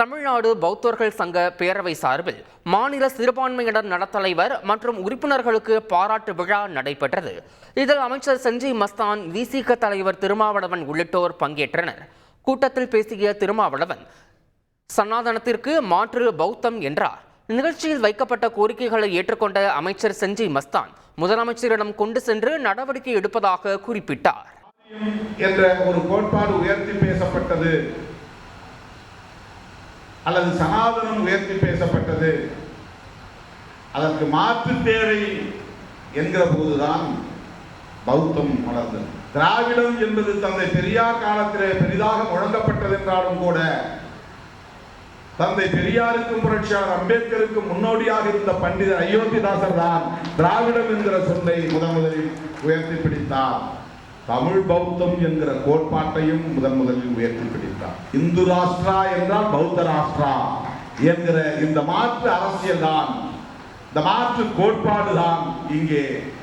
தமிழ்நாடு பௌத்தர்கள் சங்க பேரவை சார்பில் மாநில சிறுபான்மையினர் நலத்தலைவர் மற்றும் உறுப்பினர்களுக்கு பாராட்டு விழா நடைபெற்றது. இதில் அமைச்சர் செஞ்சி மஸ்தான், விசிக தலைவர் திருமாவளவன் உள்ளிட்டோர் பங்கேற்றனர். கூட்டத்தில் பேசிய திருமாவளவன், சனாதனத்திற்கு மாற்று பௌத்தம் என்றார். நிகழ்ச்சியில் வைக்கப்பட்ட கோரிக்கைகளை ஏற்றுக்கொண்ட அமைச்சர் செஞ்சி மஸ்தான் முதலமைச்சரிடம் கொண்டு சென்று நடவடிக்கை எடுப்பதாக குறிப்பிட்டார். என்ற ஒரு கோட்பாடு உயர்த்தி பேசப்பட்டது அல்லது சனாதனம் உயர்த்தி பேசப்பட்டது, அதற்கு மாற்று தேவை என்கிற போதுதான் பௌத்தம் வளர்ந்தது. திராவிடம் என்பது தந்தை பெரியார் காலத்திலே பெரிதாக முழங்கப்பட்டது என்றாலும் கூட தந்தை பெரியாருக்கும் புரட்சியாளர் அம்பேத்கருக்கும் முன்னோடியாக இருந்த பண்டிதர் அயோத்திதாசர் தான் திராவிடம் என்கிற சொல்லை முதலில் உயர்த்தி பிடித்தார். தமிழ் பௌத்தம் என்கிற கோட்பாட்டையும் முதலில் உயர்த்தி பிடித்தார். இந்து ராஷ்டிரா என்றால் பௌத்த ராஷ்டிரா என்கிற இந்த மாற்று அரசியல் தான், இந்த மாற்று கோட்பாடு தான் இங்கே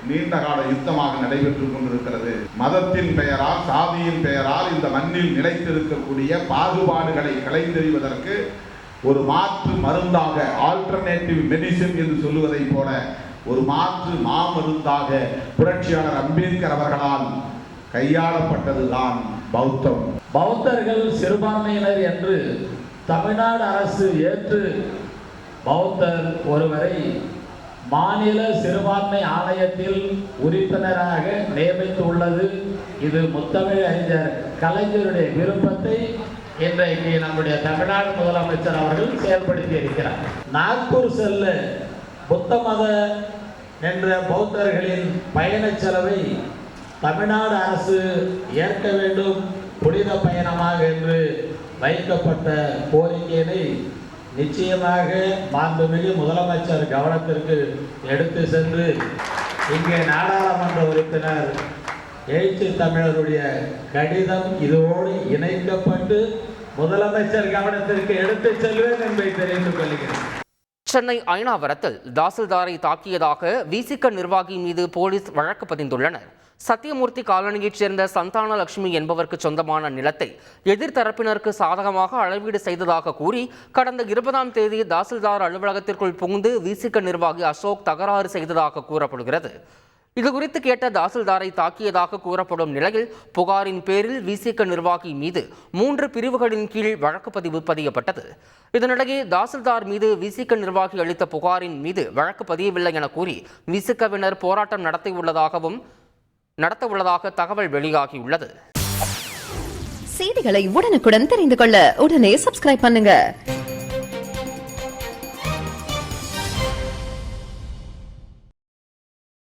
நீண்ட கால யுத்தமாக நடைபெற்றுக் கொண்டிருக்கிறது. மதத்தின் பெயரால், சாதியின் பெயரால் இந்த மண்ணில் நிலைத்திருக்கக்கூடிய பாகுபாடுகளை களைந்தெறிவதற்கு ஒரு மாற்று மருந்தாக, ஆல்டர்னேட்டிவ் மெடிசின் என்று சொல்லுவதை போல ஒரு மாற்று மாமருந்தாக புரட்சியாளர் அம்பேத்கர் அவர்களால் கையாளப்பட்டதுதான் பௌத்தம். பௌத்தர்கள் சிறுபான்மையினர் என்று தமிழ்நாடு அரசு ஏற்று பௌத்தர் ஒருவரை மாநில சிறுபான்மை ஆணையத்தில் உறுப்பினராக நியமித்துள்ளது. இது முத்தமிழ் அறிஞர் கலைஞருடைய விருப்பத்தை இன்றைக்கு நம்முடைய தமிழ்நாடு முதலமைச்சர் அவர்கள் செயல்படுத்தி இருக்கிறார். நாக்பூர் செல்ல புத்த மத என்ற பௌத்தர்களின் பயண செலவை தமிழ்நாடு அரசு ஏற்க வேண்டும், புனித பயணமாக என்று வைக்கப்பட்ட கோரிக்கையினை நிச்சயமாக மாண்புமிகு முதலமைச்சர் கவனத்திற்கு எடுத்து சென்று இங்கே நாடாளுமன்ற உறுப்பினர் எழுச்சி தமிழருடைய கடிதம் இதோடு இணைக்கப்பட்டு முதலமைச்சர் கவனத்திற்கு எடுத்து செல்வேன் என்பதை தெரிவித்துக் கொள்கிறேன். சென்னை அயனாவரத்தில் தாசில்தாரை தாக்கியதாக விசிக நிர்வாகி மீது போலீஸ் வழக்கு பதிந்துள்ளனர். சத்தியமூர்த்தி காலனியைச் சேர்ந்த சந்தான லட்சுமி என்பவருக்கு சொந்தமான நிலத்தை எதிர்த்தரப்பினருக்கு சாதகமாக அளவீடு செய்ததாக கூறி கடந்த 20ஆம் தேதி தாசில்தார் அலுவலகத்திற்குள் புகுந்து விசிக நிர்வாகி அசோக் தகராறு செய்ததாக கூறப்படுகிறது. இதுகுறித்து கேட்ட தாசில்தாரை தாக்கியதாக கூறப்படும் நிலையில் புகாரின் பேரில் விசிக நிர்வாகி மீது 3 பிரிவுகளின் கீழ் வழக்கு பதியப்பட்டது. இதனிடையே தாசில்தார் மீது விசிக நிர்வாகி அளித்த புகாரின் மீது வழக்கு பதியவில்லை என கூறி விசிகவினர் போராட்டம் நடத்த உள்ளதாக தகவல் வெளியாகியுள்ளது. செய்திகளை உடனுக்குடன் தெரிந்து கொள்ள உடனே சப்ஸ்கிரைப் பண்ணுங்க.